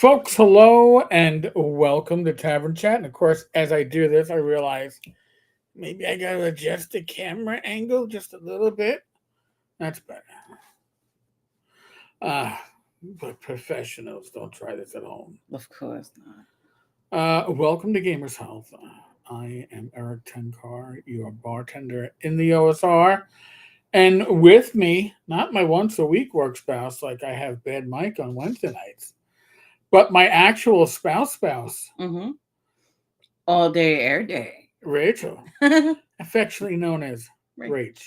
Folks, hello and welcome to Tavern Chat. And of course, as I do this, I realize maybe I gotta adjust the camera angle just a little bit. That's better. But professionals don't try this at home. Of course not. Welcome to Gamers Health. I am Erik Tenkar, your bartender in the OSR. And with me, not my once a week work spouse like I have Bad Mike on Wednesday nights, but my actual spouse, Mm-hmm. All day, air day. Rachel, affectionately known as Right. Rach.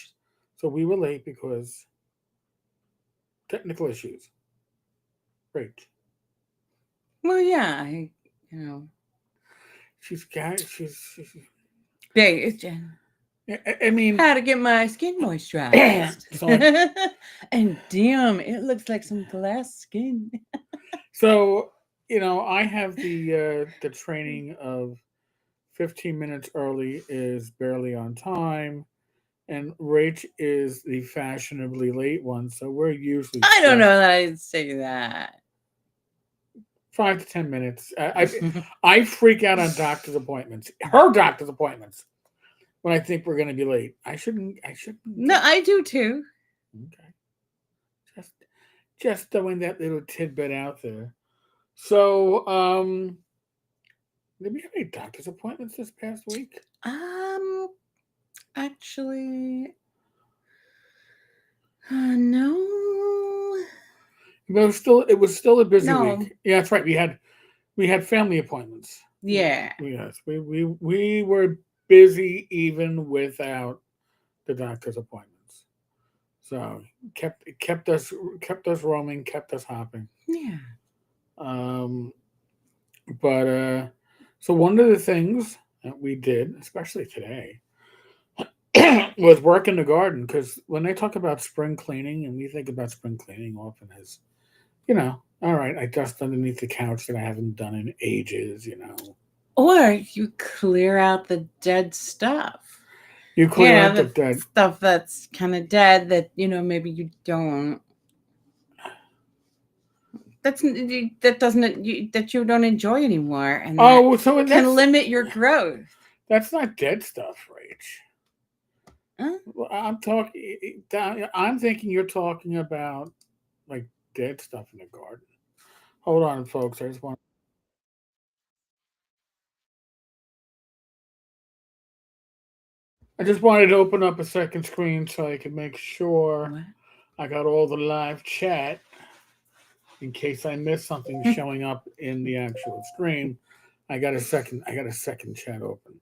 So we were late because technical issues. Rach. Well, yeah, you know, She's Big. It's just I mean, how to get my skin moisturized. so, I- And damn, it looks like some glass skin. so I have the training of 15 minutes early is barely on time, and Rach is the fashionably late one. So we're usually I don't just know that I'd say that. 5 to 10 minutes. I freak out on doctor's appointments, her doctor's appointments, when I think we're going to be late. I shouldn't. No, I do too. Okay, just just throwing that little tidbit out there. So, did we have any doctor's appointments this past week? Um, actually, no, It was still a busy no, week. Yeah, that's right. We had family appointments. yeah. Yes, we were busy even without the doctor's appointments. So kept us roaming, kept us hopping. Yeah. Um, but so one of the things that we did, especially today, was work in the garden. Because when they talk about spring cleaning, and we think about spring cleaning often as, all right, I dust underneath the couch that I haven't done in ages. Or you clear out the dead stuff. You clear out the The dead. stuff that's kind of dead that, maybe you don't. That doesn't that you don't enjoy anymore, and that Oh, so can limit your growth. that's not dead stuff, Rach. Huh? Well, I'm thinking you're talking about like dead stuff in the garden. Hold on, folks. I just wanted to open up a second screen so I could make sure What? I got all the live chat in case I missed something showing up in the actual stream. I got a second chat open.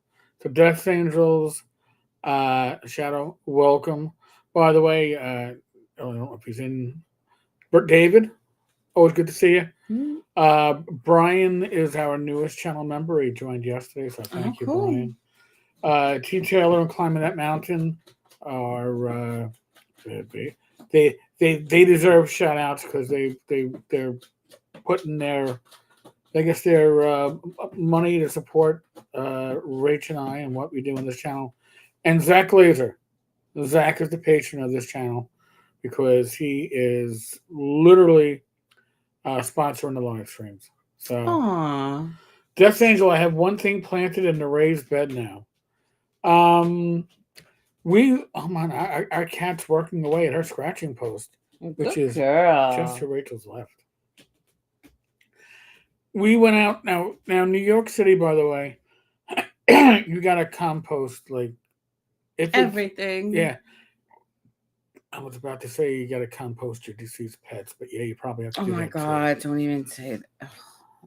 So Death Angels, Shadow, welcome. By the way, I don't know if he's in. David, always good to see you. Hmm. Brian is our newest channel member. He joined yesterday, so Oh, thank you, cool. Brian. T. Taylor and Climbing That Mountain are they deserve shout outs because they're putting their money to support Rach and I and what we do on this channel. And Zach Laser. Zach is the patron of this channel because he is literally sponsoring the live streams. So, Aw. Death Angel, I have one thing planted in the raised bed now. Um, oh man, our cat's working away at her scratching post, which Good is just girl. to Rachel's left. We went out now. New York City, by the way, you got to compost like if it's Everything. yeah. I was about to say you got to compost your deceased pets, but yeah, you probably have to Oh do my that too. God! Don't even say that.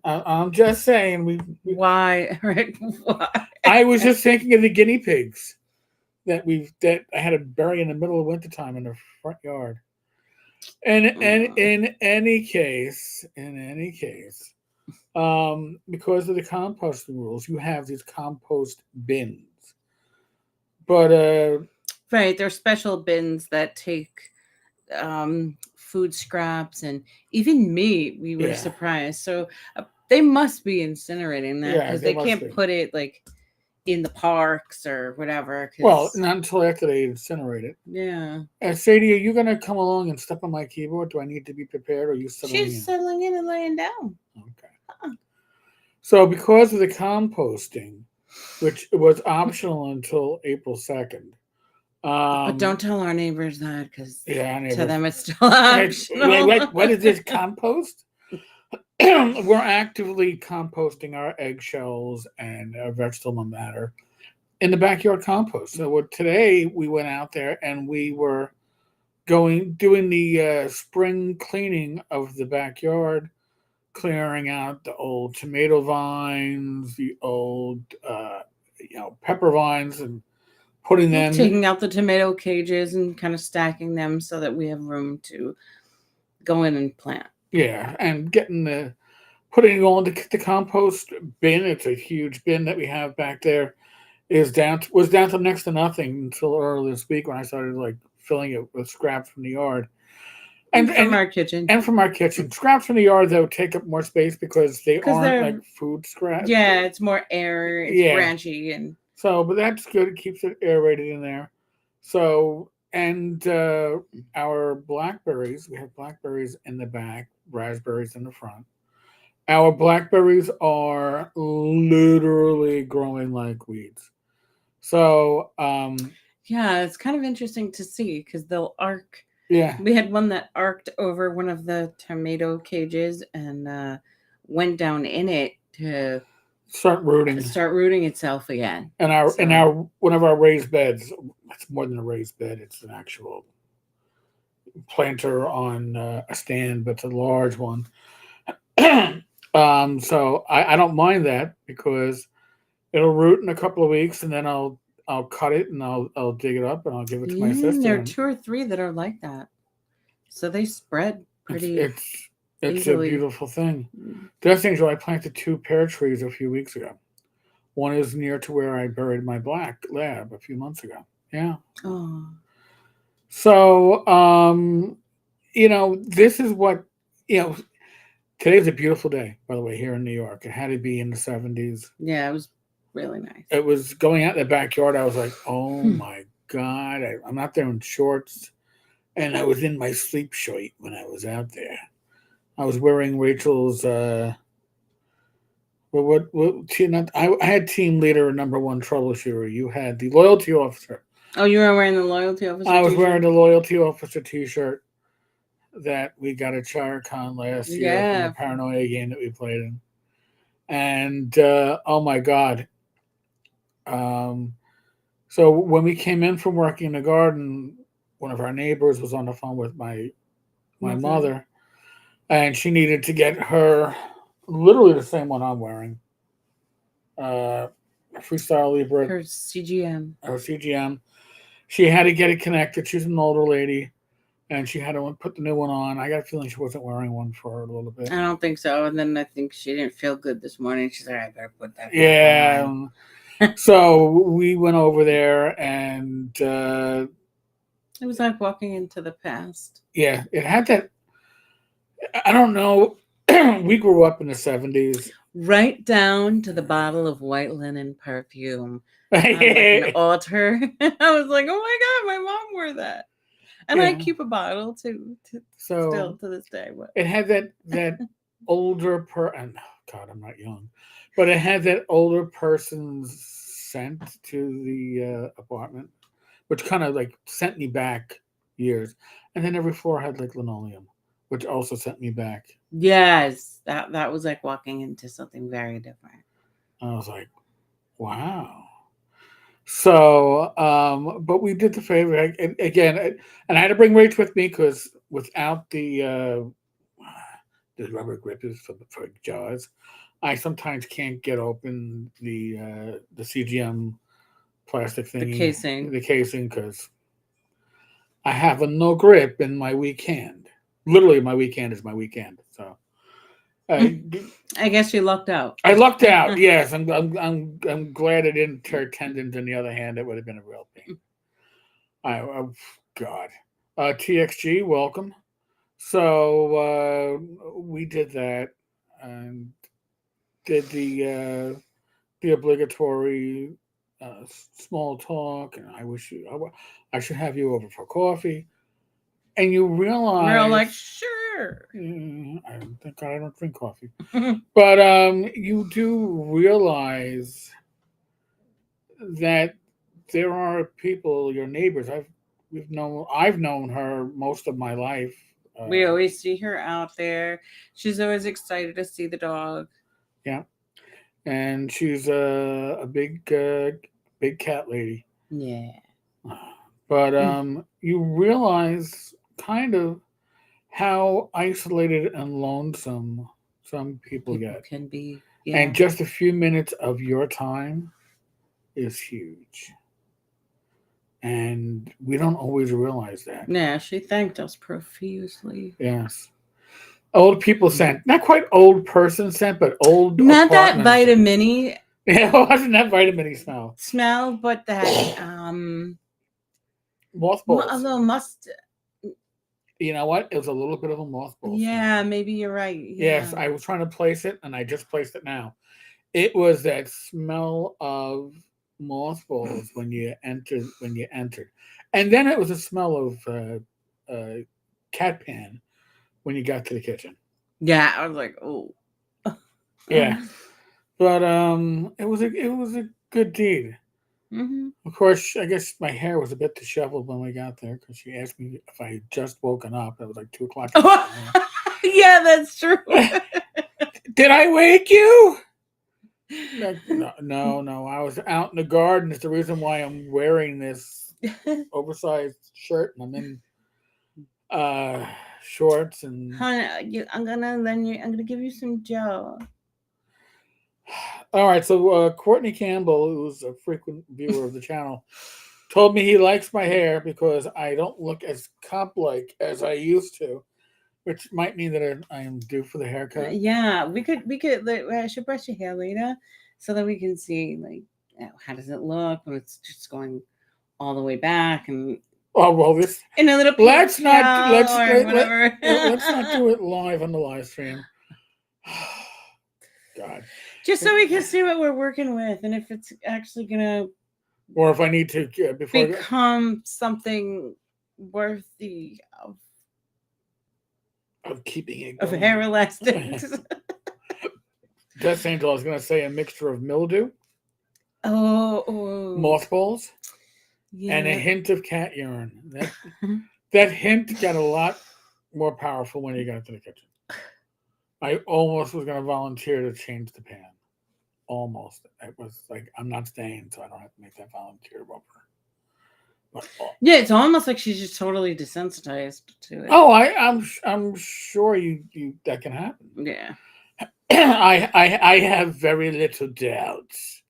I'm just saying Why, Rick? Why? I was just thinking of the guinea pigs that I had to bury in the middle of wintertime in the front yard. And Aw. in any case, because of the composting rules, you have these compost bins. But Right, there's special bins that take food scraps and even meat. We were yeah, surprised. So they must be incinerating that yeah, because they they must can't be. put it like in the parks or whatever. Well, Because not until after they incinerate it. yeah, Sadie, are you gonna come along and step on my keyboard? Do I need to be prepared, or are you settling she's in? settling in and laying down. Okay. So because of the composting, which was optional until April 2nd. But don't tell our neighbors that, because Yeah, to neighbors. them it's still Wait, optional. what is this compost? We're actively composting our eggshells and our vegetable matter in the backyard compost. So today we went out there and we were doing the spring cleaning of the backyard, clearing out the old tomato vines, the old pepper vines, and putting them. Taking out the tomato cages and kind of stacking them so that we have room to go in and plant. Yeah, and putting it all into the compost bin. It's a huge bin that we have back there. Was down to next to nothing until earlier this week when I started like filling it with scraps from the yard. And from our kitchen. And from our kitchen. Scraps from the yard though take up more space because they aren't like food scraps. Yeah, it's more air, it's branchy, and so, but that's good. It keeps it aerated in there. So, and our blackberries, we have blackberries in the back, raspberries in the front. Our blackberries are literally growing like weeds. So, yeah, it's kind of interesting to see because they'll arc. Yeah. We had one that arced over one of the tomato cages and went down in it to start rooting itself again. And our one of our raised beds, it's more than a raised bed, it's an actual planter on a stand, but it's a large one. So I don't mind that because it'll root in a couple of weeks, and then I'll cut it and I'll dig it up and I'll give it to my sister. There are 2 or 3 that are like that, so they spread pretty. It's a beautiful thing. The other thing is, I planted 2 pear trees a few weeks ago. One is near to where I buried my black lab a few months ago. Yeah. Oh. So, this is what, today's a beautiful day, by the way, here in New York. It had to be in the 70s. Yeah, it was really nice. It was going out in the backyard. I was like, oh my God, I'm out there in shorts. And I was in my sleep shirt when I was out there. I was wearing Rachel's, I had team leader and number 1 troubleshooter. You had the loyalty officer. Oh, you were wearing the loyalty officer I was wearing the loyalty officer t-shirt that we got at ChireCon last year from the Paranoia game that we played in. And, oh my God. So when we came in from working in the garden, one of our neighbors was on the phone with my mother, and she needed to get her literally the same one I'm wearing. Freestyle Libre. Her CGM. She had to get it connected. She's an older lady, and she had to put the new one on. I got a feeling she wasn't wearing one for a little bit. I don't think so. And then I think she didn't feel good this morning. She's like, I better put that on. So we went over there, and it was like walking into the past. Yeah, it had that. I don't know. We grew up in the 70s. Right down to the bottle of white linen perfume. Like an altar. I was like, oh my God, my mom wore that. And I keep a bottle too, still to this day. But it had that older God, I'm not young, but it had that older person's scent to the apartment, which kind of like sent me back years. And then every floor had like linoleum, which also sent me back. Yes, that was like walking into something very different. I was like, wow. So, but we did the favor again, and I had to bring Rach with me because without the rubber grippers for jaws, I sometimes can't get open the CGM plastic thing, the casing, because I have a no grip in my weak hand. Literally, my weak hand is my weak hand. So. I guess you lucked out. I lucked out. Yes, I'm glad I didn't tear tendons in the other hand. It would have been a real pain. Oh God. TXG, welcome. So we did that and did the obligatory small talk, and I should have you over for coffee. And you realize we're all like, sure. sure. Thank God I don't drink coffee. But you do realize that there are people, your neighbors. I've known her most of my life. We always see her out there. She's always excited to see the dog. Yeah, and she's a big cat lady. Yeah. But you realize kind of how isolated and lonesome some people get. Can be. Yeah. And just a few minutes of your time is huge. And we don't always realize that. Yeah, she thanked us profusely. Yes. Old people scent. Not quite old person scent, but old Not that apartment vitamin-y. Yeah, it wasn't that vitamin-y smell. But that Mothballs. a little must. You know what? It was a little bit of a mothball. Yeah, smell. Maybe you're right. Yeah. Yes, I was trying to place it, and I just placed it now. It was that smell of mothballs when you entered. And then it was a smell of cat pan when you got to the kitchen. Yeah, I was like, oh. Yeah, but it was a good deed. Mm-hmm. Of course, I guess my hair was a bit disheveled when we got there because she asked me if I had just woken up. It was like 2:00. Yeah, that's true. Did I wake you? No. I was out in the garden. It's the reason why I'm wearing this oversized shirt and I'm in shorts and. Honey, I'm gonna give you some gel. All right, so Courtney Campbell, who's a frequent viewer of the channel, told me he likes my hair because I don't look as cop-like as I used to, which might mean that I am due for the haircut. Yeah, we could. I should brush your hair later so that we can see how does it look when it's just going all the way back and. Oh well, this. In a little. Let's not do it live on the live stream. God. Just so we can see what we're working with and if it's actually gonna. Or if I need to become something worthy of keeping it going. Of hair elastics. Death Angel, I was going to say a mixture of mildew, mothballs, and a hint of cat urine. That hint got a lot more powerful when you got to the kitchen. I almost was going to volunteer to change the pan. Almost. It was like, I'm not staying, so I don't have to make that volunteer over. Yeah, it's almost like she's just totally desensitized to it. Oh, I'm sure you that can happen. Yeah. I have very little doubts.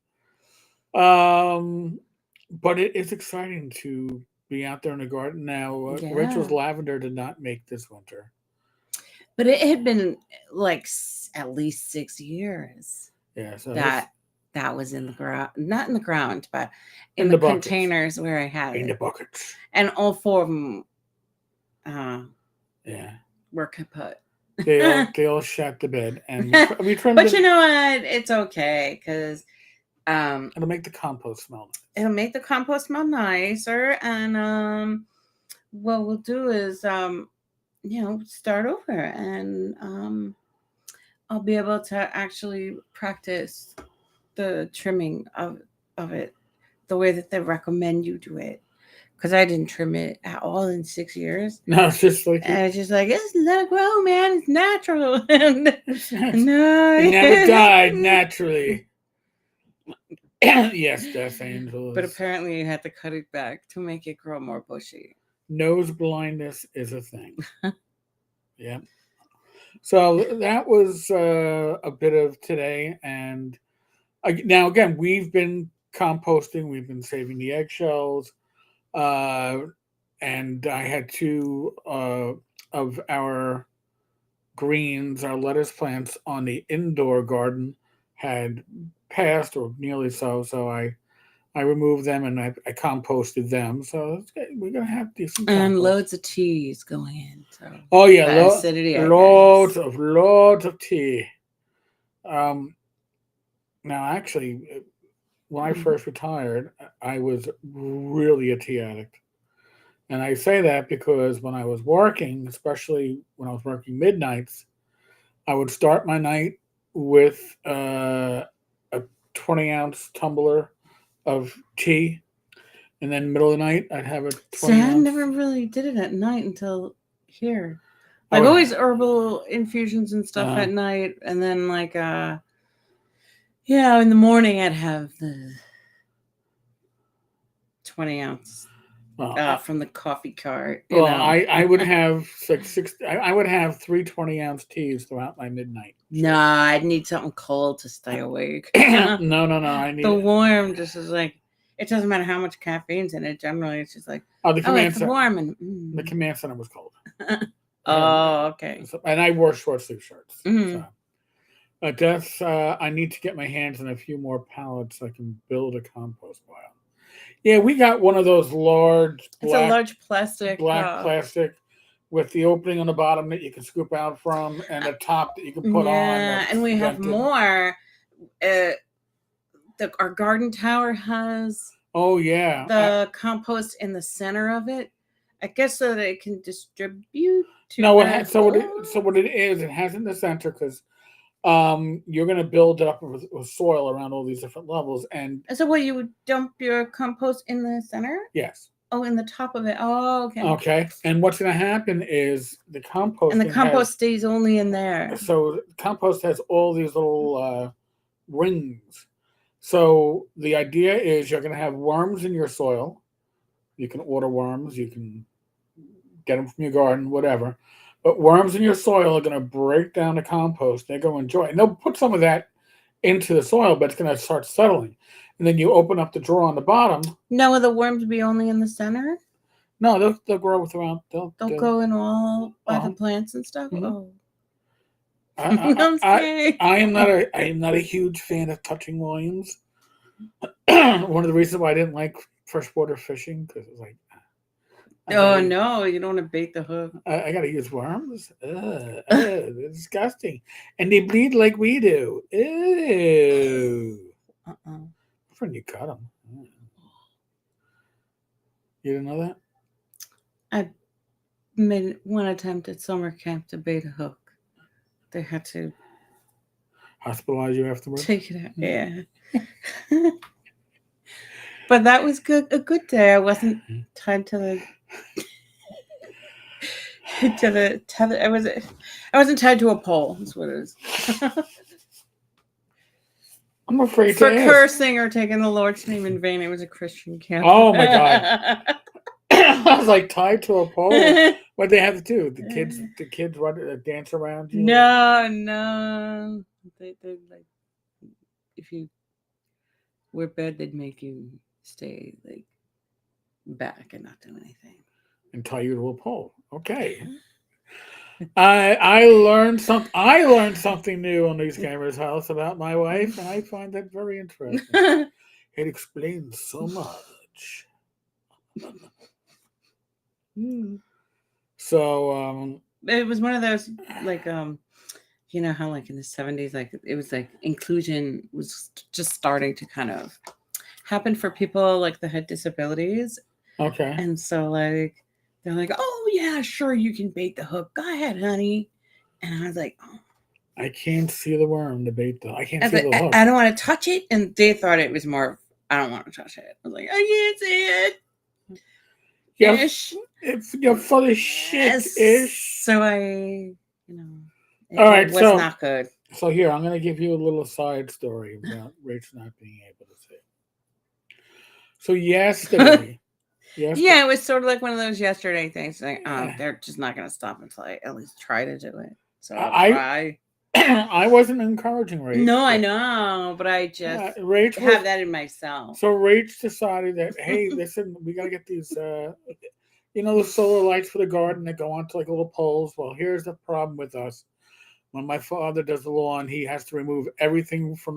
But it is exciting to be out there in the garden now. Rachel's lavender did not make this winter. But it had been like at least 6 years. Yeah, so that was in the ground, not in the ground, but in the containers where I had in the buckets, and all 4 of them, were kaput. They all shot the bed, and we trimmed. But you know what? It's okay because it'll make the compost smell nice. It'll make the compost smell nicer, and what we'll do is start over, and I'll be able to actually practice the trimming of it the way that they recommend you do it. Because I didn't trim it at all in 6 years. No, it's just like it's let it grow, man. It's natural. No, it never died naturally. Yes, Death Angel. But apparently, you had to cut it back to make it grow more bushy. Nose blindness is a thing. Yeah. So that was a bit of today, and now again, we've been composting. We've been saving the eggshells. And I had 2 of our greens, our lettuce plants on the indoor garden had passed or nearly so. So I removed them and I composted them. So we're gonna have decent compost. And loads of teas going in. So loads of tea. Now actually, when I first retired, I was really a tea addict. And I say that because when I was working, especially when I was working midnights, I would start my night with a 20-ounce tumbler of tea, and then middle of the night I'd have a See, 20 I ounce. never really did it at night until here. I Like would, always herbal infusions and stuff at night, and then like in the morning I'd have the 20-ounce from the coffee cart. You know, I would have like I would have 3 20-ounce teas throughout my midnight. No, I'd need something cold to stay awake. No. I need the warm. Just is like it doesn't matter how much caffeine's in it. Generally, it's just like it's warm and the command center was cold. Okay. So, and I wore short sleeve shirts. So. But that's I need to get my hands on a few more pallets so I can build a compost pile. Yeah, we got one of those large it's a large plastic plastic with the opening on the bottom that you can scoop out from and a top that you can put on. Yeah, and we have more. Our garden tower has the compost in the center of it. I guess so that it can distribute to what it is, it has in the center because you're going to build it up with soil around all these different levels. And so what, you would dump your compost in the center? Yes. Oh, in the top of it. Oh, okay. Okay. And what's going to happen is the compost. And the compost stays only in there. So compost has all these little rings. So the idea is you're going to have worms in your soil. You can order worms. You can get them from your garden, whatever. But worms in your soil are going to break down the compost. They're going to enjoy it. And they'll put some of that into the soil, but it's going to start settling. And then you open up the drawer on the bottom. Now, will the worms be only in the center? No, they'll grow throughout. They'll go in all by the plants and stuff. Mm-hmm. Oh, I am not a huge fan of touching worms. One of the reasons why I didn't like freshwater fishing because it was like. No, you don't want to bait the hook. I got to use worms. They're disgusting. And they bleed like we do. Ew. When you cut them. You didn't know that? I made one attempt at summer camp to bait a hook. They had to hospitalize you afterwards? Take it out. Yeah. But that was good. A good day. I wasn't tied to the tether. I wasn't tied to a pole. That's what it is. I'm afraid for cursing or taking the Lord's name in vain. It was a Christian camp. Oh my God! I was like tied to a pole. What they have to do? The kids run dance around you? No. They like if you were bad, they'd make you stay like back and not do anything. And tie you to a pole. Okay. I learned something new on these cameras' house about my wife, and I find that very interesting. It explains so much. So it was one of those like you know how like in the 70s like it was like inclusion was just starting to kind of happen for people like that had disabilities. Okay. And so like they're like, oh yeah, sure, you can bait the hook. Go ahead, honey. And I was like, oh. I can't see the worm to bait the. I can't see the hook. I don't want to touch it. And they thought it was more. I don't want to touch it. I was like, I can't see it. You're full of shit. Ish. So it all right, was not good. So here, I'm going to give you a little side story about Rach not being able to see. So yesterday. Yeah, it was sort of like one of those yesterday things. Like, they're just not going to stop until I at least try to do it. So I'll try. I wasn't encouraging Rach. No, I know, but I just have that in myself. So Rach decided that, hey, listen, we got to get these, the solar lights for the garden that go onto like little poles. Well, here's the problem with us. When my father does the lawn, he has to remove everything from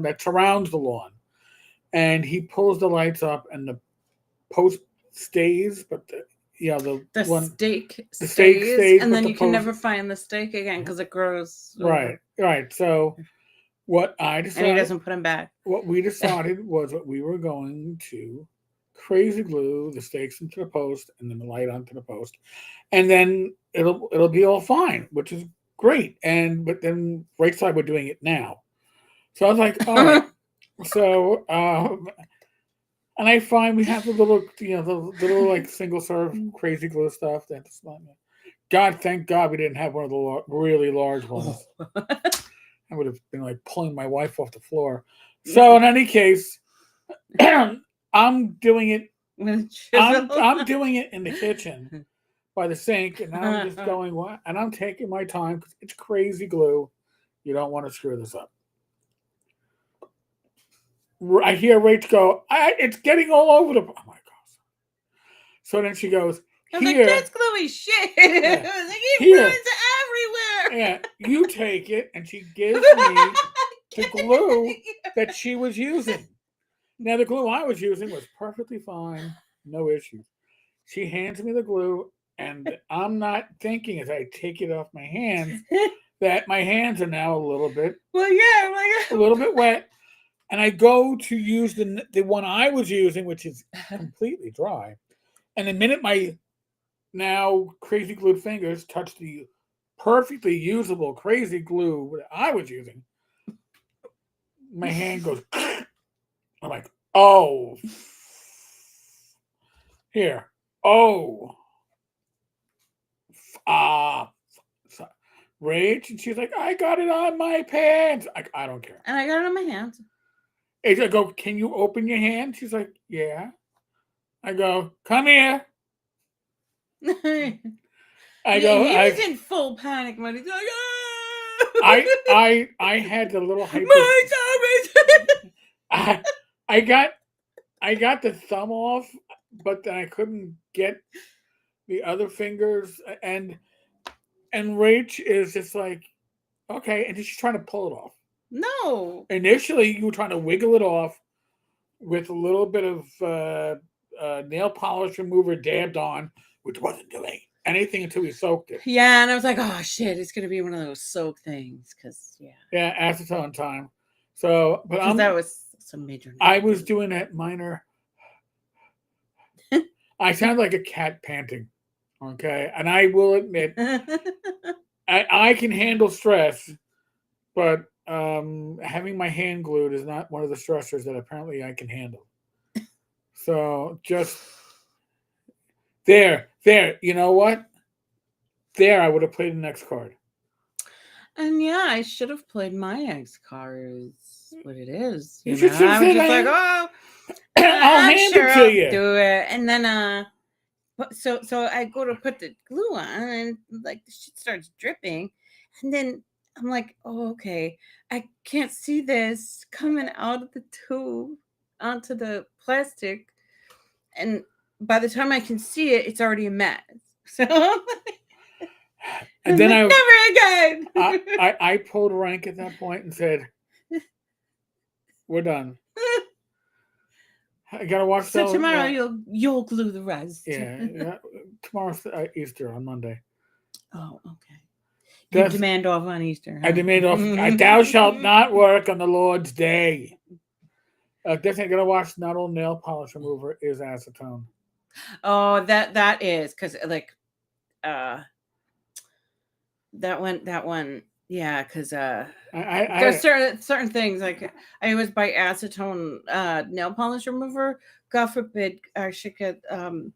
that surrounds the lawn, and he pulls the lights up, and the post stays, but the stake stays, and then you can never find the stake again because it grows. Right. So what I decided, and he doesn't put them back. What we decided was that we were going to crazy glue the stakes into the post and then the light onto the post, and then it'll be all fine, which is great. But then Rach side we're doing it now, so I was like, all right. So and I find we have the little the little like single serve crazy glue stuff. That's God, thank God we didn't have one of the really large ones. I would have been like pulling my wife off the floor. So in any case, I'm doing it. I'm doing it in the kitchen by the sink, and now I'm just going, and I'm taking my time because it's crazy glue. You don't want to screw this up. I hear Rach go, it's getting all over the. Oh my God! So then she goes, I was like, that's gluey shit. Yeah. It runs everywhere. Yeah, you take it, and she gives me the glue that she was using. Now, the glue I was using was perfectly fine, no issues. She hands me the glue, and I'm not thinking as I take it off my hands that my hands are now a little bit, a little bit wet. And I go to use the one I was using, which is completely dry. And the minute my now crazy glued fingers touch the perfectly usable crazy glue that I was using, my hand goes. I'm like, oh, here, oh, Rach, and she's like, I got it on my pants. I don't care. And I got it on my hands. I go, can you open your hand? She's like, yeah. I go, come here. He was in full panic mode. He's like, I had the little hyper. I got the thumb off, but then I couldn't get the other fingers, and Rach is just like, okay, and she's trying to pull it off. No. Initially, you were trying to wiggle it off with a little bit of nail polish remover dabbed on, which wasn't doing anything until we soaked it. Yeah, and I was like, oh shit, it's gonna be one of those soak things, because yeah, acetone time. So, but that was some major. I was doing that minor. I sound like a cat panting. Okay, and I will admit, I can handle stress, but having my hand glued is not one of the stressors that apparently I can handle. So just there, you know what? There, I would have played the next card. And yeah, I should have played my ex card. What it is. You should I was just like, oh, I'll hand it to you. Do it, and then so I go to put the glue on, and like the shit starts dripping, and then I'm like, oh, okay, I can't see this coming out of the tube onto the plastic, and by the time I can see it, it's already a mess. So, and then like, never again. I pulled rank at that point and said, "We're done." I gotta watch. So tomorrow you'll glue the rest. Yeah. Tomorrow's Easter on Monday. Oh, okay. You demand off on Easter. Huh? I demand off. Thou shalt not work on the Lord's day. Definitely gonna watch. Not all nail polish remover is acetone. Oh, that is because like, that one. Yeah, because there's certain things like I always buy acetone nail polish remover. God forbid I should get a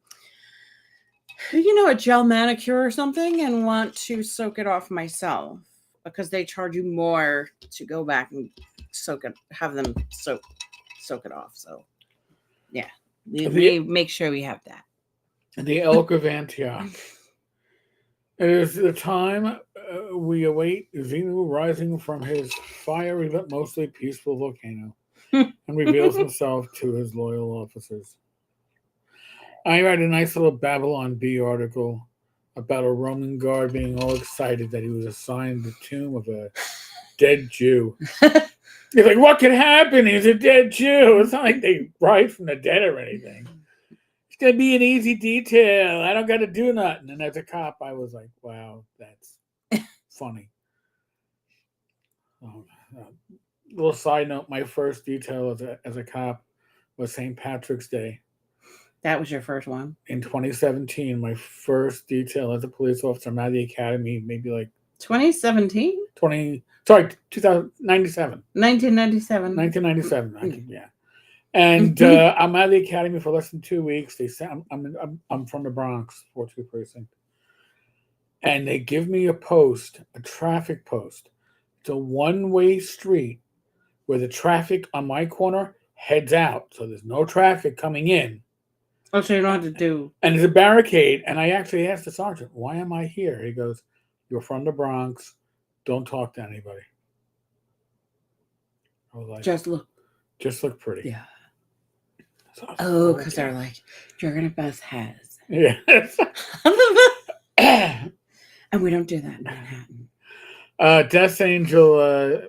gel manicure or something and want to soak it off myself because they charge you more to go back and have them soak it off. So yeah, we make sure we have that. The Elk of Antioch. It is the time we await Xenu rising from his fiery but mostly peaceful volcano and reveals himself to his loyal officers. I read a nice little Babylon Bee article about a Roman guard being all excited that he was assigned the tomb of a dead Jew. He's like, what could happen? He's a dead Jew. It's not like they rise from the dead or anything. It's going to be an easy detail. I don't got to do nothing. And as a cop, I was like, wow, that's funny. Little side note, my first detail as a cop was St. Patrick's Day. That was your first one? In 2017, my first detail as a police officer. I'm out of the academy, maybe like 2017? 1997. 1997. 1997, yeah. And I'm out of the academy for less than 2 weeks. They say I'm from the Bronx, 42 precinct, and they give me a traffic post. It's a one-way street where the traffic on my corner heads out, so there's no traffic coming in. Oh, so you don't have to do. And there's a barricade, and I actually asked the sergeant, "Why am I here?" He goes, "You're from the Bronx. Don't talk to anybody." I was like, Just look pretty." Yeah. So because they're like, you're gonna bust heads. Yeah. And we don't do that in Manhattan. Death Angel,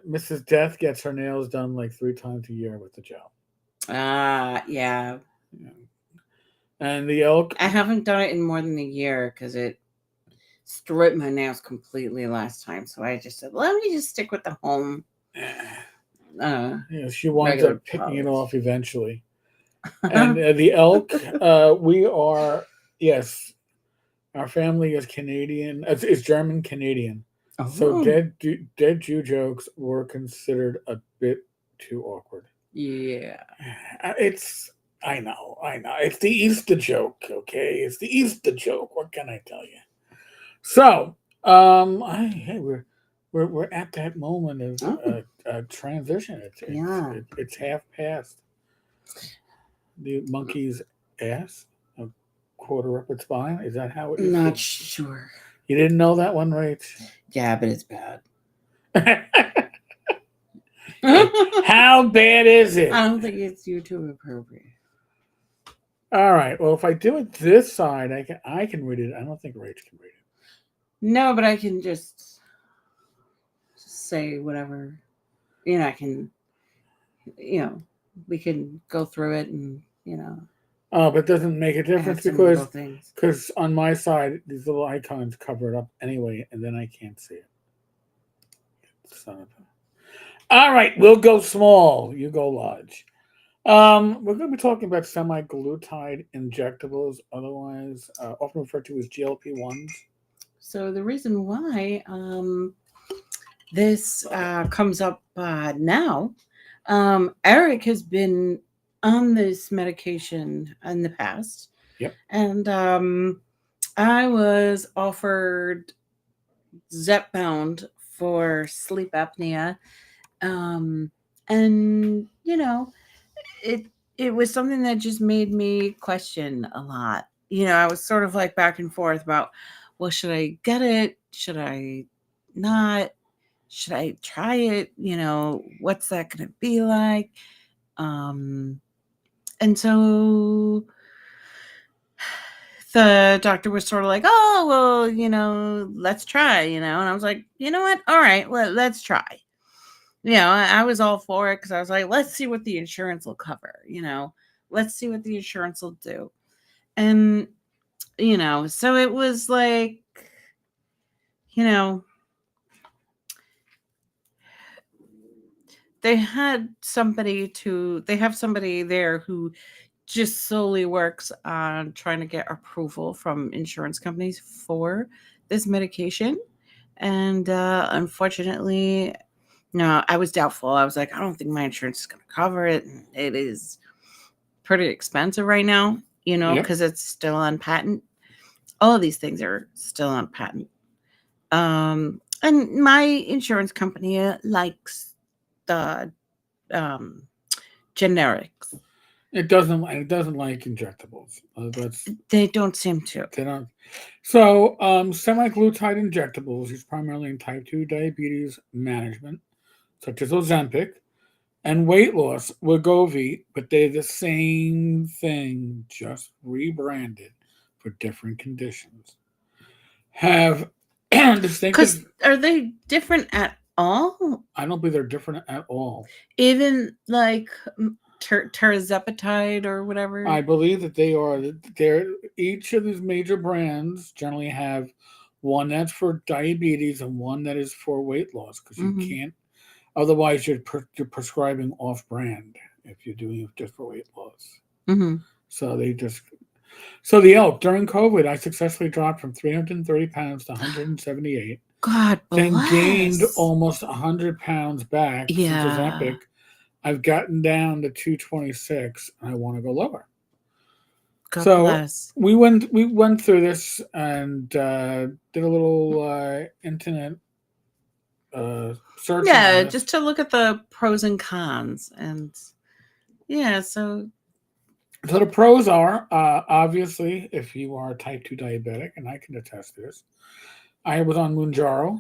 Mrs. Death gets her nails done like 3 times a year with the gel. Yeah. And the elk. I haven't done it in more than a year because it stripped my nails completely last time. So I just said, let me just stick with the home. She winds up picking it off eventually. And the elk, we are, yes, our family is Canadian. It's German Canadian. Oh. So dead Jew jokes were considered a bit too awkward. Yeah. I know. It's the Easter joke, okay? It's the Easter joke. What can I tell you? So, we're at that moment of transition. It's half past. The monkey's ass, a quarter up its spine. Is that how it is? Not sure. You didn't know that one, Rach? Yeah, but it's bad. How bad is it? I don't think it's YouTube appropriate. All right. Well, if I do it this side, I can read it. I don't think Rach can read it. No, but I can just say whatever. I can. We can go through it and. Oh, but it doesn't make a difference because on my side, these little icons cover it up anyway, and then I can't see it. All right, we'll go small. You go large. We're going to be talking about semaglutide injectables, otherwise often referred to as GLP-1s. So the reason why this comes up now, Erik has been on this medication in the past. Yep. And I was offered Zepbound for sleep apnea. And it was something that just made me question a lot. I was sort of like back and forth about, well, should I get it? Should I not? Should I try it? What's that going to be like? And so the doctor was sort of like, oh, well, let's try, and I was like, you know what? All right, let's try. I was all for it because I was like, let's see what the insurance will cover, let's see what the insurance will do. And, so it was like, they have somebody there who just solely works on trying to get approval from insurance companies for this medication. And unfortunately, no, I was doubtful. I was like, I don't think my insurance is going to cover it. It is pretty expensive right now, because it's still on patent. All of these things are still on patent. And my insurance company likes the generics. It doesn't like injectables. They don't seem to. They don't. So, semaglutide injectables is primarily in type 2 diabetes management, such as Ozempic, and weight loss, Wegovy, but they're the same thing, just rebranded for different conditions. Have Because are they different at all? I don't believe they're different at all. Even like tirzepatide or whatever? I believe that they are. Each of these major brands generally have one that's for diabetes and one that is for weight loss, because you can't. Otherwise, you're prescribing off-brand if you're doing it just for weight loss. Mm-hmm. So they just So the elk, during COVID, I successfully dropped from 330 pounds to 178. God Then gained bless. almost 100 pounds back since Yeah. Ozempic. I've gotten down to 226, and I want to go lower. God So bless. we went through this and did a little internet searching on Yeah, this. just to look at the pros and cons. And yeah, so So the pros are obviously if you are a type 2 diabetic, and I can attest to this, I was on Mounjaro,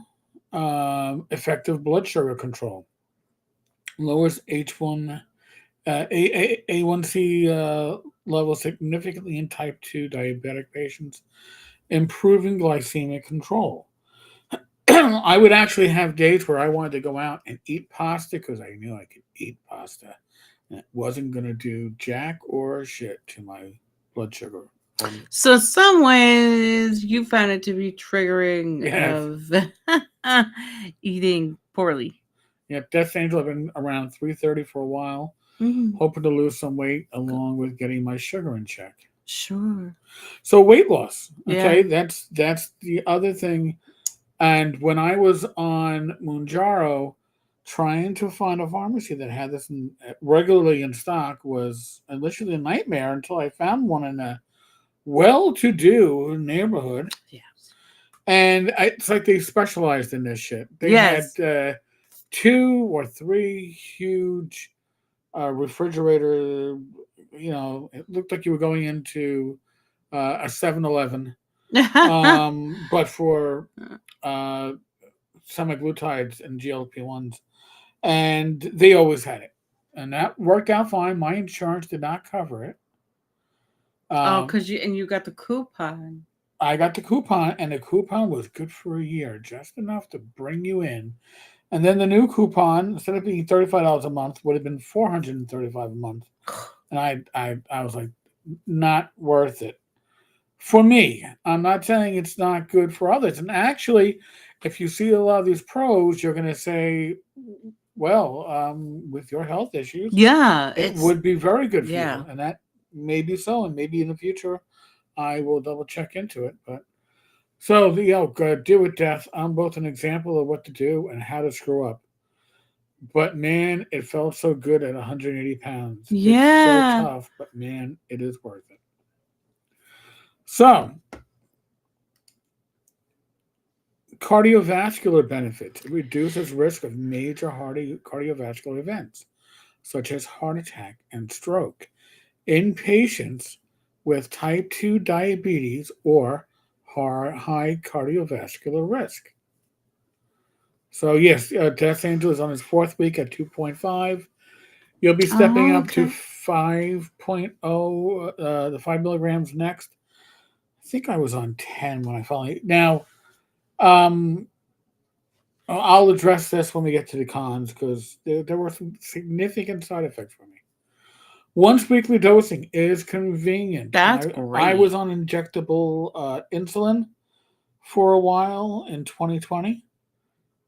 effective blood sugar control, lowers H1 A1C level significantly in type 2 diabetic patients, improving glycemic control. I would actually have days where I wanted to go out and eat pasta because I knew I could eat pasta. And it wasn't going to do jack or shit to my blood sugar. so some ways you found it to be triggering Yes. of eating poorly. Yeah, Death Angel, I've been around 330 for a while, Mm-hmm. hoping to lose some weight along with getting my sugar in check. Sure. So weight loss, okay, Yeah. that's the other thing. And when I was on Mounjaro, trying to find a pharmacy that had this regularly in stock was initially a nightmare until I found one in a well-to-do neighborhood. Yeah. And it's like they specialized in this shit. They Yes. had 2 or 3 huge refrigerator. You know, it looked like you were going into a 7-Eleven, but for uh, semaglutides and GLP-1s, and they always had it, and that worked out fine. My insurance did not cover it. Oh, because you got the coupon. I got the coupon, and the coupon was good for a year, just enough to bring you in. And then the new coupon, instead of being $35 a month, would have been $435 a month. And I was like, not worth it for me. I'm not saying it's not good for others. And actually, if you see a lot of these pros, you're going to say, well, with your health issues, Yeah, it it's would be very good for yeah. you. And that may be so. And maybe in the future, I will double check into it. But so, deal with death. I'm both an example of what to do and how to screw up. But man, it felt so good at 180 pounds. It's so Yeah. tough, but man, it is worth it. So, cardiovascular benefits. It reduces risk of major cardiovascular events, such as heart attack and stroke, in patients with type 2 diabetes or high cardiovascular risk. So, yes, Death Angel is on his 4th week at 2.5. You'll be stepping Oh, up to okay. 5.0, the 5 milligrams next. I think I was on 10 when I finally. Now, um, I'll address this when we get to the cons because there were some significant side effects for me. Once weekly dosing is convenient. That's I was great. on injectable insulin for a while in 2020,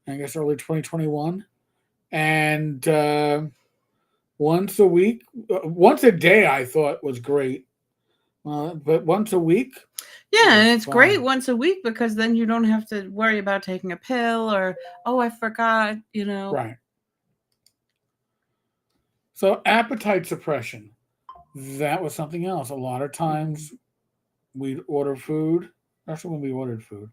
I guess early 2021. And once a week, once a day, I thought was great. But once a week, Yeah, and was it's great fine. once a week because then you don't have to worry about taking a pill or, oh, I forgot, Right. So appetite suppression, that was something else. A lot of times we'd order food, especially when we ordered food.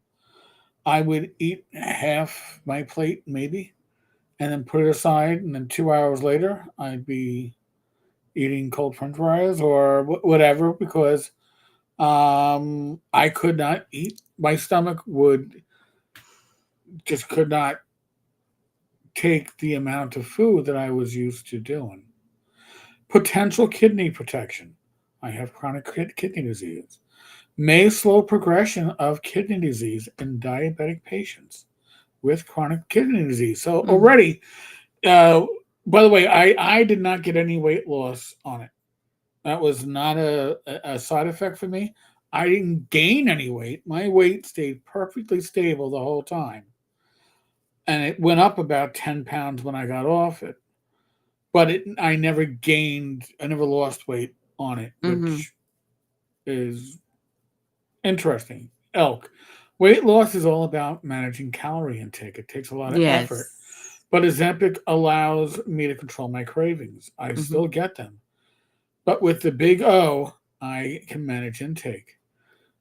I would eat half my plate, maybe, and then put it aside. And then 2 hours later, I'd be eating cold French fries or whatever because I could not eat. My stomach could not take the amount of food that I was used to doing. Potential kidney protection. I have chronic kidney disease. May slow progression of kidney disease in diabetic patients with chronic kidney disease. So Mm-hmm. already, uh, by the way, I did not get any weight loss on it. That was not a side effect for me. I didn't gain any weight. My weight stayed perfectly stable the whole time. And it went up about 10 pounds when I got off it. But I never gained, I never lost weight on it, Mm-hmm. which is interesting. Elk. Weight loss is all about managing calorie intake. It takes a lot of effort. Yes. But Ozempic allows me to control my cravings. I Mm-hmm. still get them. But with the big O, I can manage intake.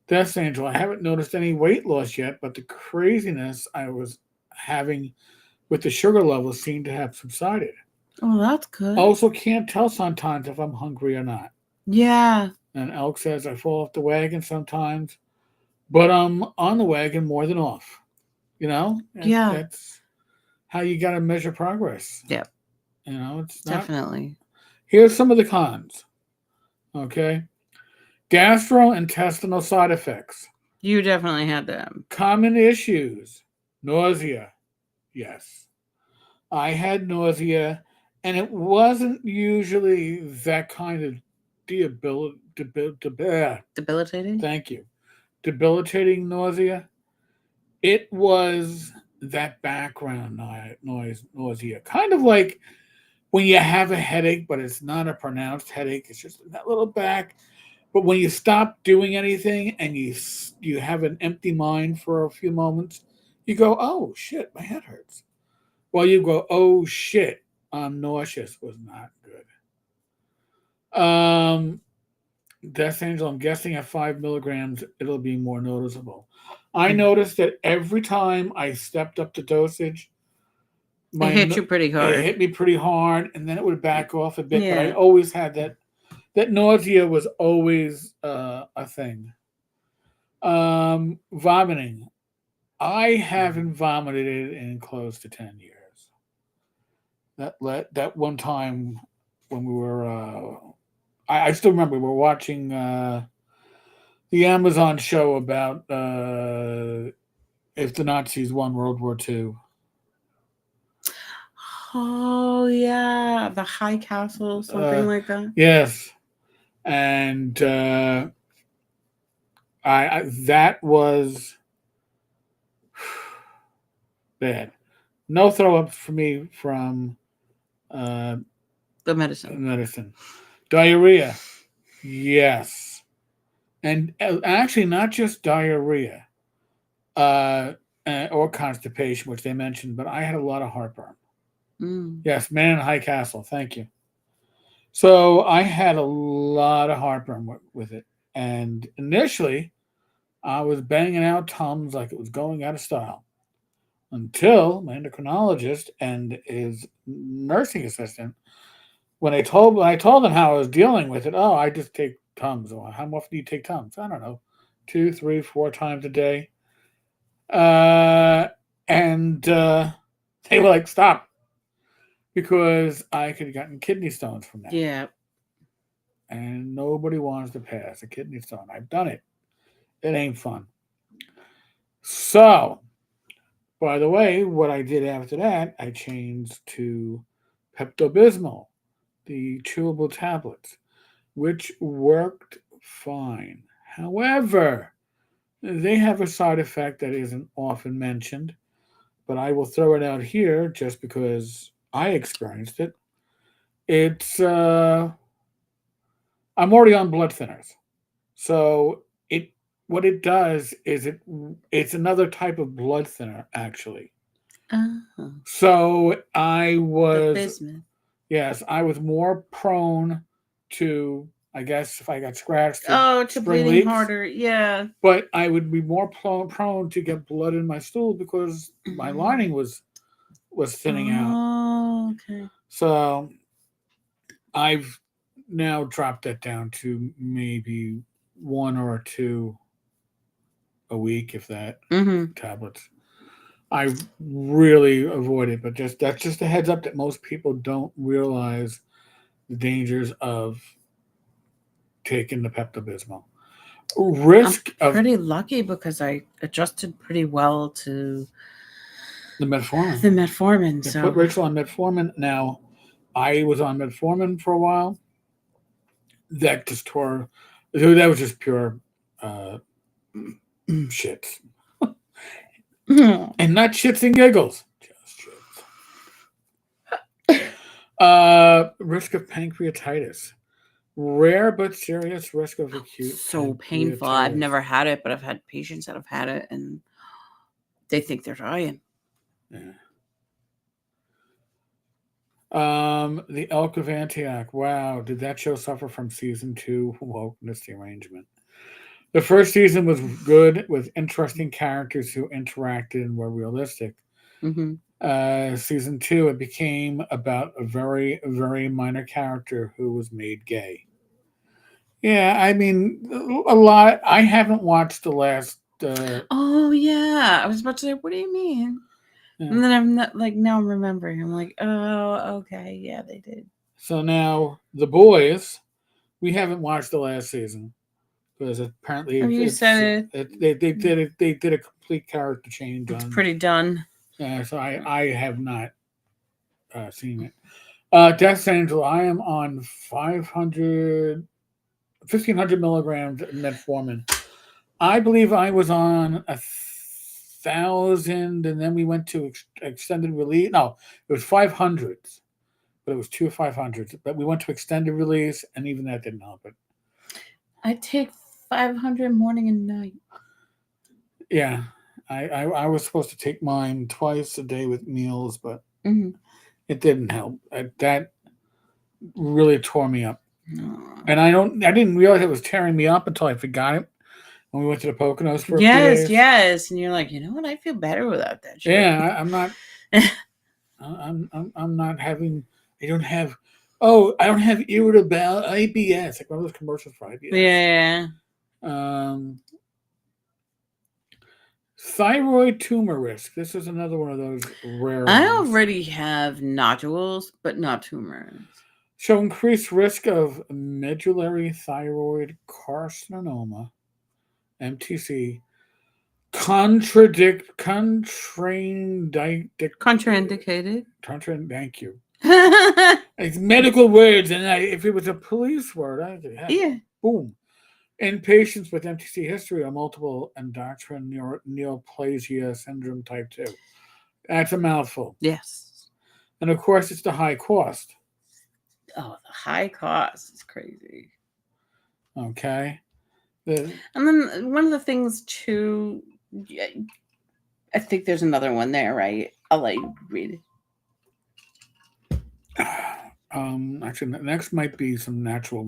Death Angel, I haven't noticed any weight loss yet, but the craziness I was having with the sugar levels seemed to have subsided. Oh, that's good. Also, can't tell sometimes if I'm hungry or not. Yeah. And Elk says I fall off the wagon sometimes, but I'm on the wagon more than off. You know, Yeah. that's how you got to measure progress. Yep. You know, it's not. Definitely. Here's some of the cons. Okay. Gastrointestinal side effects. You definitely had them. Common issues. Nausea. Yes. I had nausea, and it wasn't usually that kind of Debilitating? thank you. Debilitating nausea. It was that background nausea. Kind of like when you have a headache, but it's not a pronounced headache. It's just that little back. But when you stop doing anything and you have an empty mind for a few moments, you go, "Oh shit, my head hurts." Well, you go, "Oh shit, I'm nauseous." Was not good. Death Angel, I'm guessing at 5 milligrams, it'll be more noticeable. I noticed that every time I stepped up the dosage, It hit you pretty it hard. hit me pretty hard, and then it would back off a bit. But I Yeah. always had that nausea was always a thing. Vomiting. I haven't vomited in close to 10 years. That one time when we were, I still remember we were watching the Amazon show about if the Nazis won World War II. Oh yeah, the High Castle, something like that. Yes, and I that was bad. No throw up for me from uh, The medicine. medicine. Diarrhea, yes, and actually not just diarrhea or constipation, which they mentioned, but I had a lot of heartburn. Mm. Yes, man in High Castle. Thank you. So I had a lot of heartburn with it, and initially I was banging out Tums like it was going out of style until my endocrinologist and his nursing assistant, when I told them how I was dealing with it, oh, I just take Tums. Well, how often do you take Tums? I don't know, 2, 3, 4 times a day. Uh, and they were like, stop, because I could have gotten kidney stones from that. Yeah. And nobody wants to pass a kidney stone. I've done it. It ain't fun. So, by the way, what I did after that, I changed to Pepto Bismol, the chewable tablets, which worked fine. However, they have a side effect that isn't often mentioned, but I will throw it out here just because I experienced it. It's I'm already on blood thinners, so it what it does is it's another type of blood thinner actually. Oh. So I The was bismuth. yes, I was more prone to, I guess if I got scratched, To spring bleeding leaks, harder. Yeah. but I would be more prone to get blood in my stool because my lining was thinning out. Oh, okay. So I've now dropped that down to maybe one or two a week, if that, Mm-hmm. tablets. I really avoid it, but that's just a heads up that most people don't realize the dangers of taking the Pepto Bismol. Risk I'm of pretty lucky because I adjusted pretty well to the metformin. the metformin. They So put Rachel on metformin. Now, I was on metformin for a while. That just tore. That was just pure uh, shits, and not shits and giggles. Just shits. Risk of pancreatitis. Rare but serious risk of acute. So painful. I've never had it, but I've had patients that have had it, and they think they're dying. Yeah. The Elk of Antioch. Wow, did that show suffer from season 2 wokeness derangement? The first season was good with interesting characters who interacted and were realistic. Mm-hmm. Season 2, it became about a very, very minor character who was made gay. Yeah, I mean, a lot. I haven't watched the last. Oh yeah, I was about to say, what do you mean? Yeah. And then I'm not like now I'm remembering. I'm like, oh, okay, yeah, they did. So now the boys, we haven't watched the last season because apparently you said it. They did it. They did a complete character change. It's pretty done. Yeah, so I have not seen it. Death Angel, I am on 1,500 milligrams of metformin. I believe I was on 1,000, and then we went to extended release. No, it was 500, but it was 2 500s. But we went to extended release, and even that didn't help it. I take 500 morning and night. Yeah, I was supposed to take mine twice a day with meals, but it didn't help. That really tore me up. And I didn't realize it was tearing me up until I forgot it when we went to the Poconos for a few days. Yes, and you're like, you know what? I feel better without that shit. Yeah, I'm not. I'm not having. I don't have. Oh, I don't have irritable IBS. Like one of those commercials for IBS. Yeah. Thyroid tumor risk. This is another one of those rare. I already have nodules, but not tumors. Show increased risk of medullary thyroid carcinoma, MTC. Contraindicated. Thank you. It's medical words, and if it was a police word, I could have it. Boom. In patients with MTC history or multiple endocrine neoplasia syndrome type 2. That's a mouthful. Yes. And of course, it's the high cost. Oh, the high cost is crazy. Okay. And then one of the things too, I think there's another one there, right? I'll let you read it. Actually, next might be some natural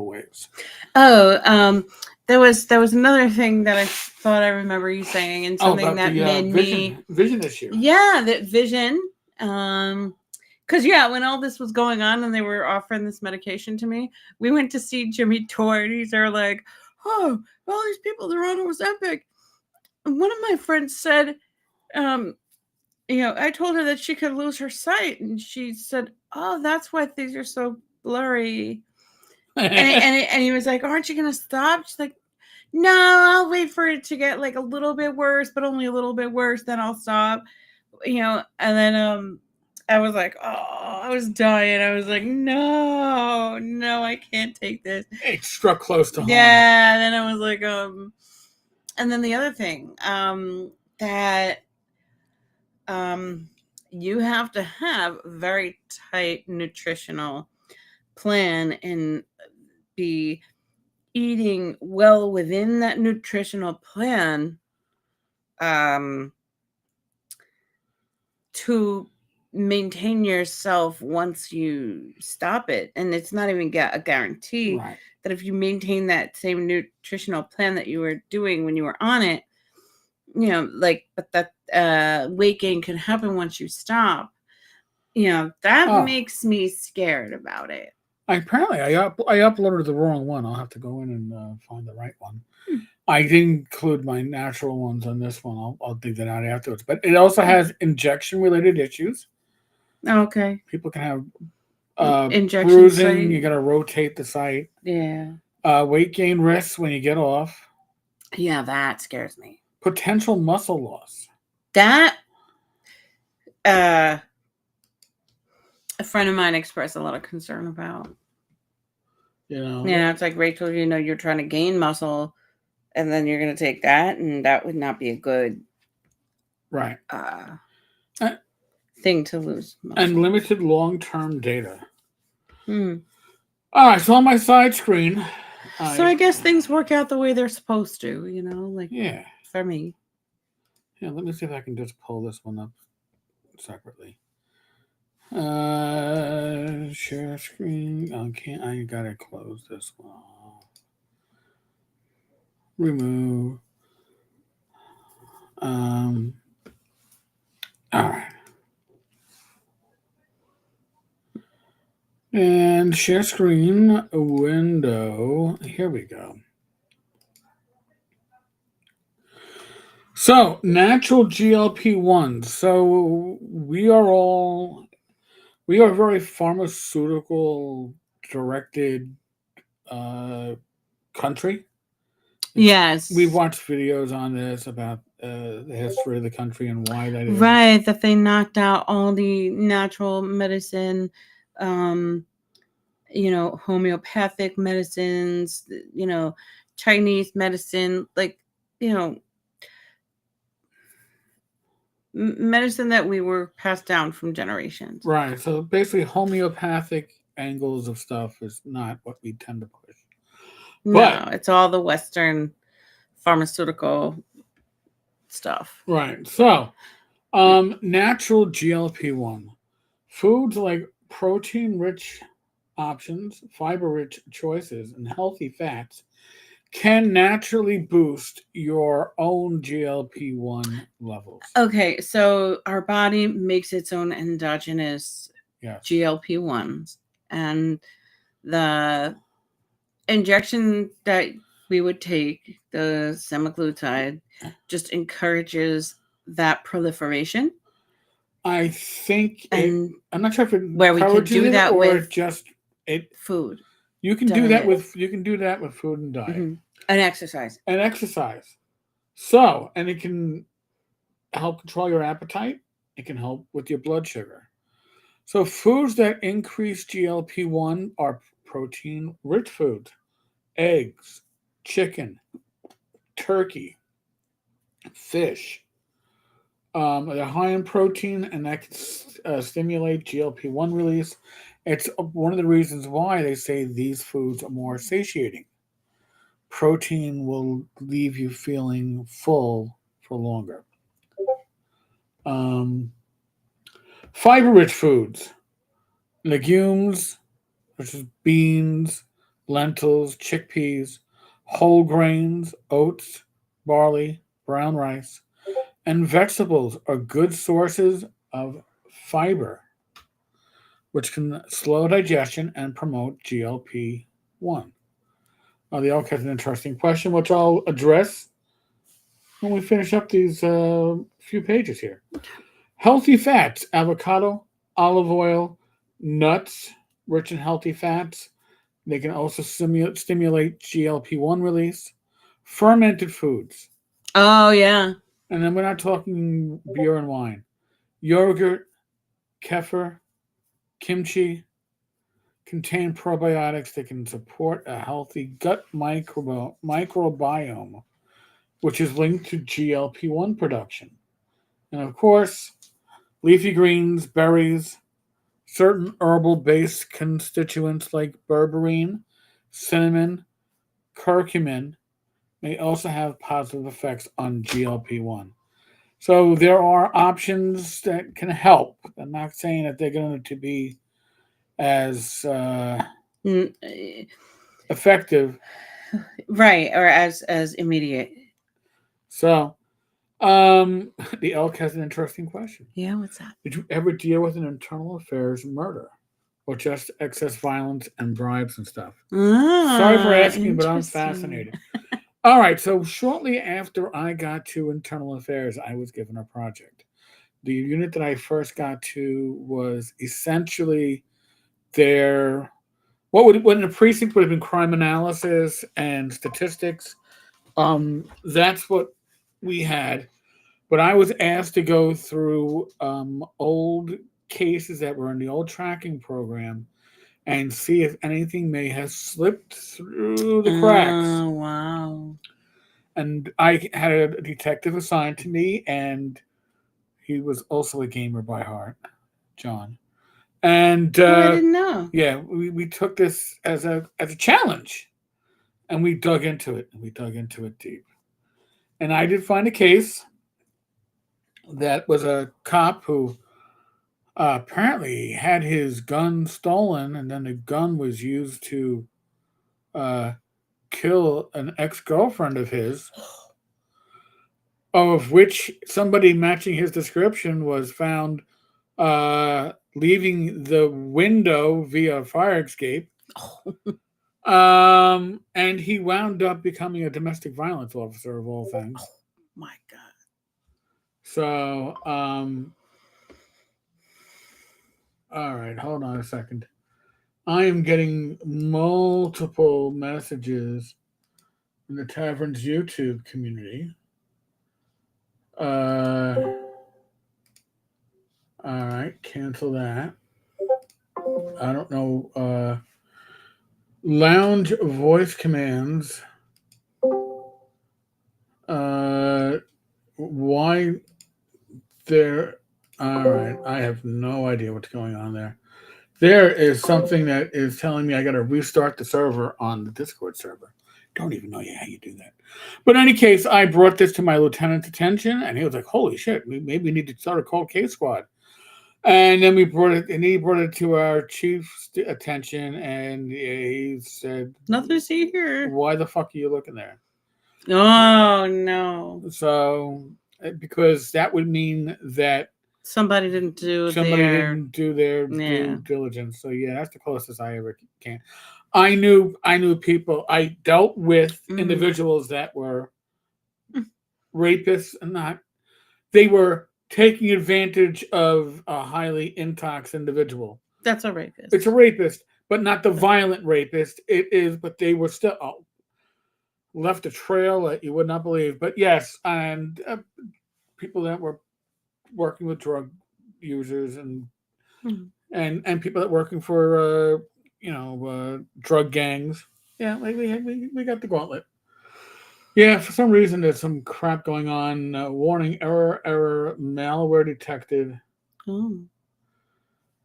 ways. Oh, there was another thing that I thought I remember you saying, and something that made me vision issue. Yeah, that vision. Because when all this was going on and they were offering this medication to me, we went to see Jimmy Torres. They're like, oh, all these people, they're on Ozempic. And one of my friends said, I told her that she could lose her sight, and she said, "Oh, that's why things are so blurry." and he was like, "Aren't you gonna stop?" She's like, "No, I'll wait for it to get like a little bit worse, but only a little bit worse. Then I'll stop." And then I was like, "Oh, I was dying." I was like, "No, I can't take this." It struck close to home. Yeah, and then I was like, and then the other thing, that. You have to have a very tight nutritional plan and be eating well within that nutritional plan to maintain yourself once you stop it. And it's not even a guarantee that if you maintain that same nutritional plan that you were doing when you were on it, but that weight gain can happen once you stop. That makes me scared about it. Apparently, I uploaded the wrong one. I'll have to go in and find the right one. I didn't include my natural ones on this one. I'll dig that out afterwards. But it also has injection-related issues. Okay. People can have injection bruising. site. You got to rotate the site. Yeah. Weight gain risks when you get off. Yeah, that scares me. Potential muscle loss. That a friend of mine expressed a lot of concern about. It's like, Rachel, you're trying to gain muscle, and then you're going to take that, and that would not be a good thing to lose muscle. And limited long-term data. All right, so on my side screen, So I guess things work out the way they're supposed to, like yeah. for me. Yeah, let me see if I can just pull this one up separately. Share screen. Okay, I gotta close this one. Remove. All right. And share screen window. Here we go. So, natural GLP-1s. So, we are very pharmaceutical directed country. Yes. We've watched videos on this about the history of the country and why that is. Right, that they knocked out all the natural medicine, homeopathic medicines, Chinese medicine, like, medicine that we were passed down from generations. Right. So basically, homeopathic angles of stuff is not what we tend to push. No, it's all the Western pharmaceutical stuff. Right. So, natural GLP-1 foods like protein-rich options, fiber-rich choices, and healthy fats can naturally boost your own GLP-1 levels. Okay, so our body makes its own endogenous GLP-1s, and the injection that we would take, the semaglutide, just encourages that proliferation. I think I'm not sure if it where we could do that or with just food. You can do that with food and diet. Mm-hmm. And exercise. So, and it can help control your appetite. It can help with your blood sugar. So foods that increase GLP-1 are protein-rich foods: eggs, chicken, turkey, fish. They're high in protein, and that can stimulate GLP-1 release. It's one of the reasons why they say these foods are more satiating. Protein will leave you feeling full for longer. Fiber-rich foods, legumes, such as beans, lentils, chickpeas, whole grains, oats, barley, brown rice, and vegetables are good sources of fiber, which can slow digestion and promote GLP-1. The elk has an interesting question, which I'll address when we finish up these few pages here. Healthy fats: avocado, olive oil, nuts, rich in healthy fats. They can also stimulate GLP-1 release. Fermented foods. Oh, yeah. And then we're not talking beer and wine. Yogurt, kefir, kimchi contain probiotics that can support a healthy gut microbiome, which is linked to GLP-1 production. And of course, leafy greens, berries, certain herbal-based constituents like berberine, cinnamon, curcumin may also have positive effects on GLP-1. So there are options that can help. I'm not saying that they're going to be as effective, right, or as immediate. So, the elk has an interesting question. Yeah, what's that? Did you ever deal with an internal affairs murder, or just excess violence and bribes and stuff? Sorry for asking, but I'm fascinated. All right, so shortly after I got to internal affairs, I was given a project. The unit that I first got to was essentially their what in the precinct would have been crime analysis and statistics. That's what we had, but I was asked to go through old cases that were in the old tracking program and see if anything may have slipped through the cracks. Oh, wow. And I had a detective assigned to me, and he was also a gamer by heart, John. And I didn't know. Yeah, we took this as a challenge, and we dug into it. And we dug into it deep. And I did find a case that was a cop who apparently had his gun stolen, and then the gun was used to kill an ex-girlfriend of his, of which somebody matching his description was found leaving the window via fire escape. And he wound up becoming a domestic violence officer of all things. Oh my God. So, all right, hold on a second. I am getting multiple messages in the Tavern's YouTube community. All right, cancel that. I don't know. Lounge voice commands. Why there? All right, I have no idea what's going on there. There is something that is telling me I got to restart the server on the Discord server. Don't even know how you do that. But in any case, I brought this to my lieutenant's attention, and he was like, "Holy shit, maybe we need to start a cold case squad." And then he brought it to our chief's attention, and he said, "Nothing to see here. Why the fuck are you looking there?" Oh no! So, because that would mean that somebody didn't do their due diligence. So yeah, that's the closest I ever can. I knew people. I dealt with individuals that were rapists and not. They were taking advantage of a highly intox individual. That's a rapist. It's a rapist, but not the violent rapist. It is, but they were still left a trail that you would not believe. But yes, and people that were working with drug users and people that working for drug gangs. Yeah, we got the gauntlet. Yeah, for some reason there's some crap going on. Warning: error, malware detected.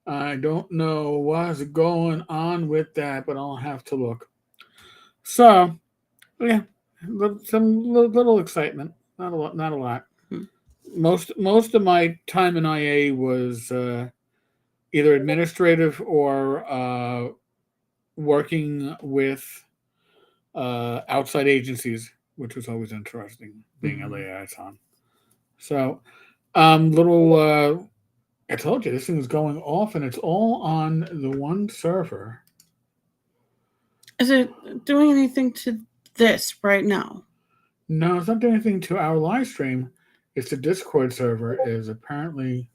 I don't know what's going on with that, but I'll have to look. So, yeah, some little excitement. Not a lot. Most of my time in IA was either administrative or working with outside agencies, which was always interesting, being a liaison. So, I told you this thing is going off, and it's all on the one server. Is it doing anything to this right now? No, it's not doing anything to our live stream. It's the Discord server is apparently.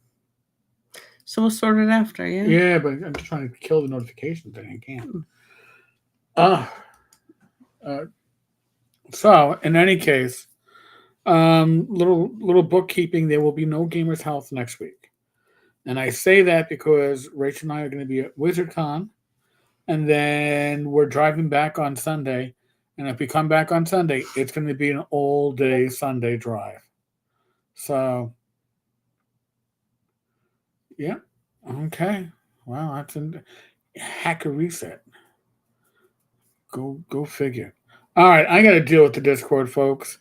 So we'll sort it after, yeah? Yeah, but I'm just trying to kill the notifications and I can't. So, in any case, little bookkeeping, there will be no Gamers Health next week. And I say that because Rach and I are going to be at WizardCon, and then we're driving back on Sunday. And if we come back on Sunday, it's going to be an all-day Sunday drive. So, yeah. Okay. Wow, that's a hacker reset. Go figure. All right, I got to deal with the Discord, folks.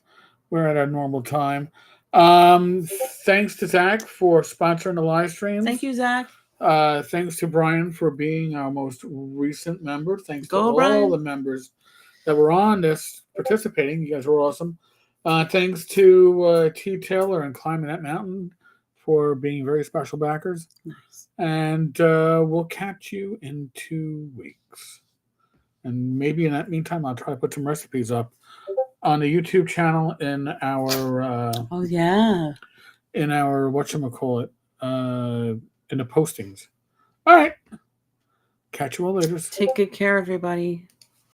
We're at our normal time. Thanks to Zach for sponsoring the live streams. Thank you, Zach. Thanks to Brian for being our most recent member. Thanks to all the members that were on this participating. You guys were awesome. Thanks to T. Taylor and Climbing That Mountain for being very special backers. Nice. And we'll catch you in 2 weeks. And maybe in that meantime, I'll try to put some recipes up on the YouTube channel in our in our whatchamacallit, in the postings. All right. Catch you all later. Take good care, everybody.